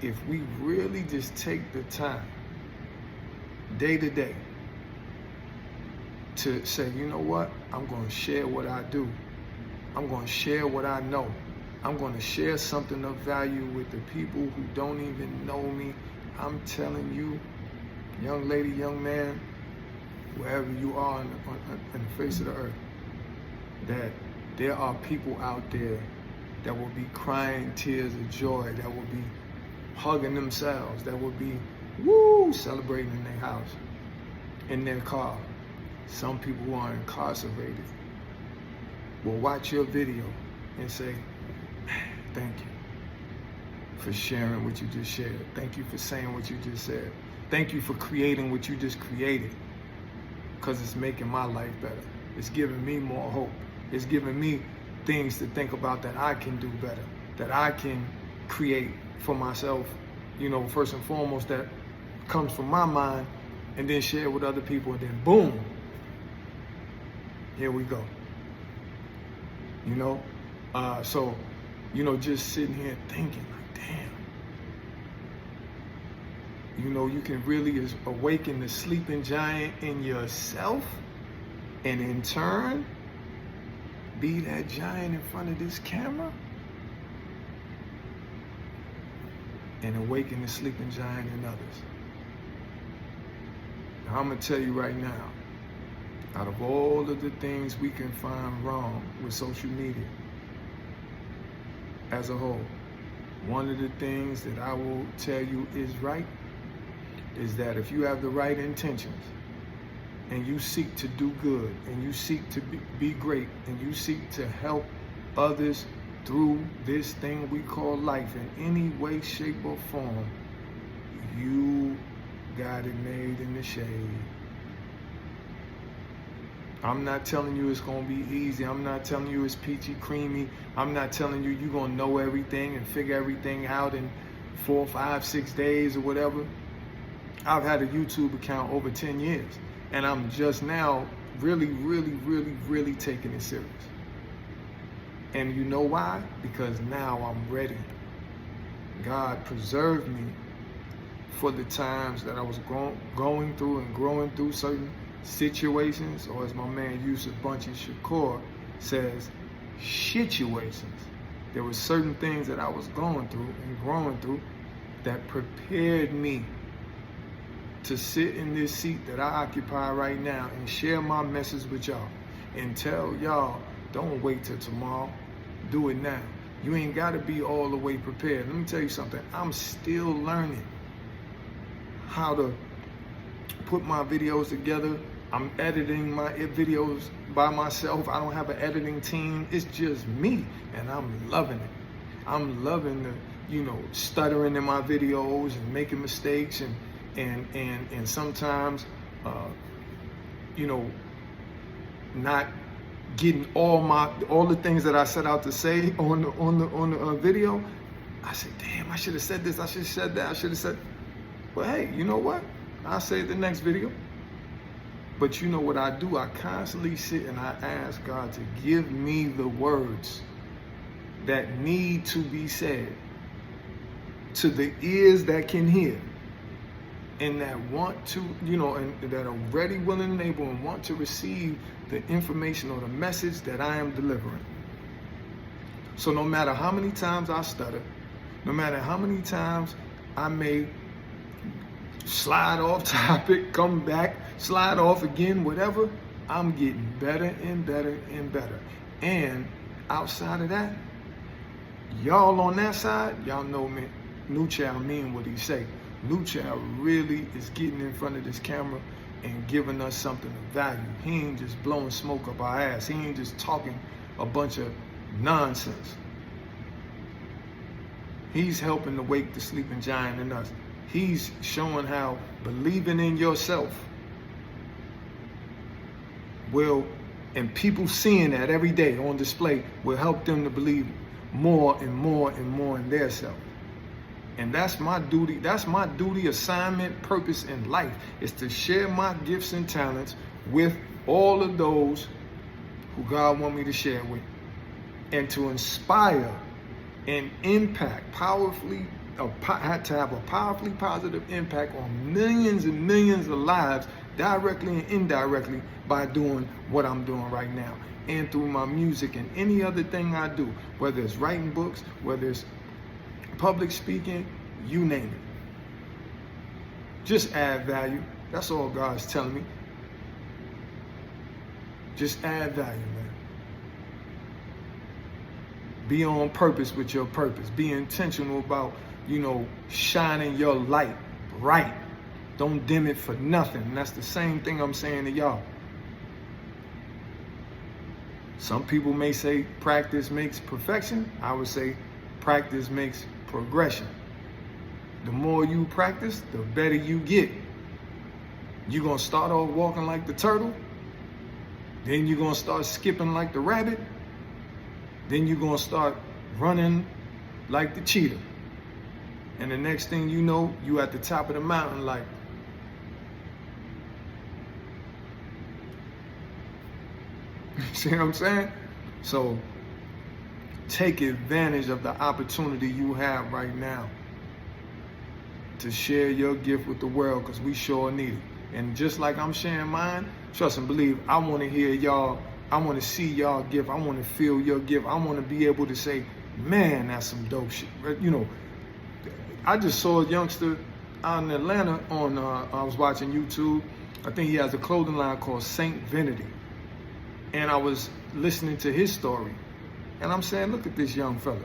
if we really just take the time, day to day, to say, you know what, I'm going to share what I do. I'm going to share what I know. I'm going to share something of value with the people who don't even know me. I'm telling you, young lady, young man, wherever you are on the face of the earth, that there are people out there that will be crying tears of joy, that will be hugging themselves, that will be, celebrating in their house, in their car. Some people who are incarcerated will watch your video and say, thank you for sharing what you just shared. Thank you for saying what you just said. Thank you for creating what you just created, because it's making my life better. It's giving me more hope. It's giving me things to think about that I can do better, that I can create for myself, first and foremost, that comes from my mind, and then share with other people, and then boom, here we go. So, just sitting here thinking, like, damn. You can really awaken the sleeping giant in yourself, and in turn, be that giant in front of this camera, and awaken the sleeping giant in others. Now, I'm gonna tell you right now, out of all of the things we can find wrong with social media as a whole, one of the things that I will tell you is right is that if you have the right intentions and you seek to do good and you seek to be great and you seek to help others through this thing we call life in any way, shape, or form, you got it made in the shade. I'm not telling you it's gonna be easy. I'm not telling you it's peachy creamy. I'm not telling you you're gonna know everything and figure everything out in 4, 5, 6 days or whatever. I've had a YouTube account over 10 years, and I'm just now really taking it serious. And you know why? Because now I'm ready. God preserved me for the times that I was going through and growing through certain situations, or as my man Yusuf Bunchy Shakur says, situations. There were certain things that I was going through and growing through that prepared me to sit in this seat that I occupy right now and share my message with y'all and tell y'all, don't wait till tomorrow, do it now. You ain't gotta be all the way prepared. Let me tell you something, I'm still learning how to put my videos together. I'm editing my videos by myself. I don't have an editing team. It's just me, and I'm loving it. I'm loving the, stuttering in my videos and making mistakes and sometimes, not getting all the things that I set out to say on the video. I said, damn, I should have said this. I should have said that. I should have said. Well, hey, you know what? I'll say it the next video. But you know what I do? I constantly sit and I ask God to give me the words that need to be said to the ears that can hear and that want to, and that are ready, willing, and able and want to receive the information or the message that I am delivering. So no matter how many times I stutter, no matter how many times I may slide off topic, come back, slide off again, whatever, I'm getting better and better and better. And outside of that, y'all on that side, y'all know me, New Child mean what he say. New Child really is getting in front of this camera and giving us something of value. He ain't just blowing smoke up our ass. He ain't just talking a bunch of nonsense. He's helping to wake the sleeping giant in us. He's showing how believing in yourself will, and people seeing that every day on display, will help them to believe more and more and more in their self. And that's my duty. That's my duty, assignment, purpose in life, is to share my gifts and talents with all of those who God want me to share with, and to inspire and impact, powerfully had to have a powerfully positive impact on millions and millions of lives, directly and indirectly, by doing what I'm doing right now, and through my music and any other thing I do, whether it's writing books, whether it's public speaking, you name it. Just add value. That's all God's telling me. Just add value, man. Be on purpose with your purpose. Be intentional about, shining your light bright. Don't dim it for nothing. And that's the same thing I'm saying to y'all. Some people may say practice makes perfection. I would say practice makes progression. The more you practice, the better you get. You're going to start off walking like the turtle. Then you're going to start skipping like the rabbit. Then you're going to start running like the cheetah. And the next thing you know, you at the top of the mountain like, see what I'm saying? So take advantage of the opportunity you have right now to share your gift with the world, because we sure need it. And just like I'm sharing mine, trust and believe, I want to hear y'all. I want to see y'all gift. I want to feel your gift. I want to be able to say, man, that's some dope shit. I just saw a youngster out in Atlanta on, I was watching YouTube. I think he has a clothing line called Saint Vanity. And I was listening to his story. And I'm saying, look at this young fella.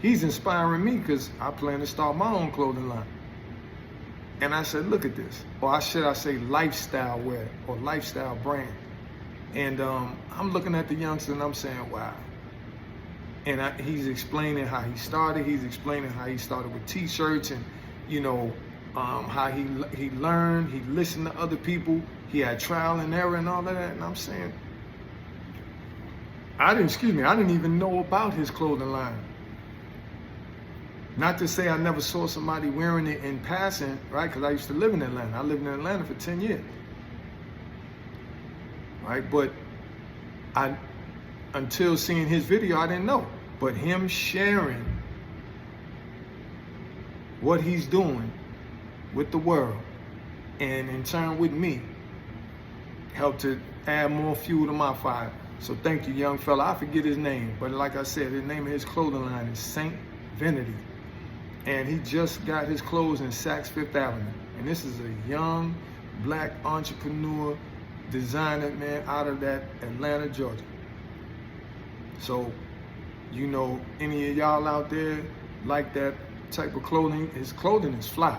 He's inspiring me, because I plan to start my own clothing line. And I said, look at this. Or should I say lifestyle wear or lifestyle brand. And I'm looking at the youngster and I'm saying, wow. And he's explaining how he started. He's explaining how he started with t-shirts and, how he learned. He listened to other people. He had trial and error and all of that. And I'm saying, I didn't even know about his clothing line. Not to say I never saw somebody wearing it in passing, right? Because I used to live in Atlanta. I lived in Atlanta for 10 years. Right? But until seeing his video, I didn't know. But him sharing what he's doing with the world, and in turn with me, helped to add more fuel to my fire. So thank you, young fella. I forget his name, but like I said, the name of his clothing line is Saint Vanity. And he just got his clothes in Saks Fifth Avenue. And this is a young black entrepreneur, designer, man, out of that Atlanta, Georgia. So, any of y'all out there like that type of clothing, his clothing is fly.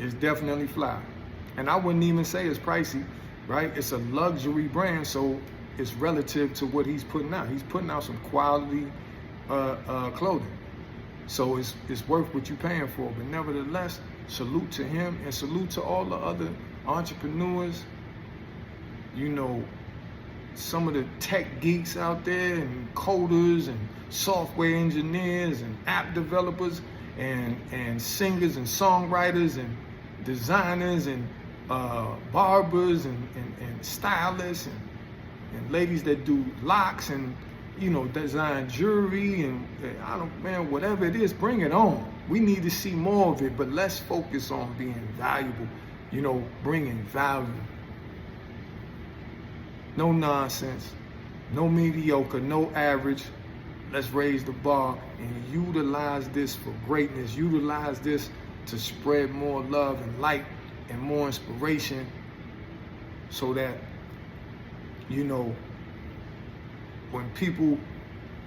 It's definitely fly. And I wouldn't even say it's pricey, right? It's a luxury brand, so it's relative to what he's putting out. He's putting out some quality clothing. So it's worth what you're paying for. But nevertheless, salute to him and salute to all the other entrepreneurs, some of the tech geeks out there, and coders and software engineers and app developers and singers and songwriters and designers and barbers and stylists and ladies that do locks and design jewelry and whatever it is, bring it on. We need to see more of it, but let's focus on being valuable, bringing value. No nonsense, no mediocre, no average. Let's raise the bar and utilize this for greatness. Utilize this to spread more love and light and more inspiration, so that, when people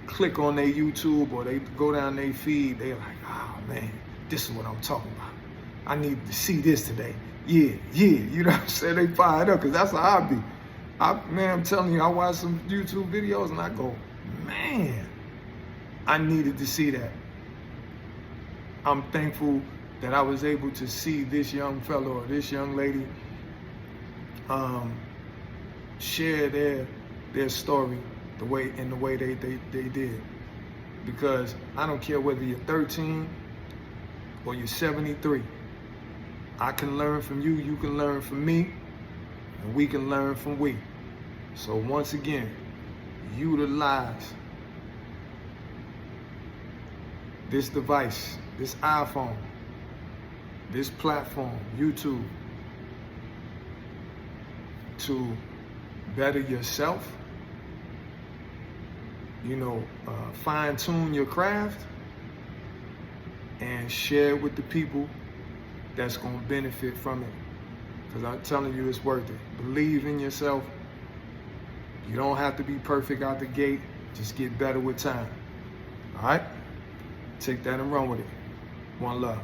click on their YouTube or they go down their feed, they're like, oh man, this is what I'm talking about. I need to see this today. Yeah, you know what I'm saying? They fired up, because that's how I be. I'm telling you, I watch some YouTube videos and I go, man, I needed to see that. I'm thankful that I was able to see this young fellow or this young lady share their story the way they did. Because I don't care whether you're 13 or you're 73. I can learn from you, you can learn from me, and we can learn from we. So once again, utilize this device, this iPhone, this platform, YouTube, to better yourself, fine tune your craft, and share it with the people that's going to benefit from it. Because I'm telling you, it's worth it. Believe in yourself. You don't have to be perfect out the gate. Just get better with time. All right? Take that and run with it. One love.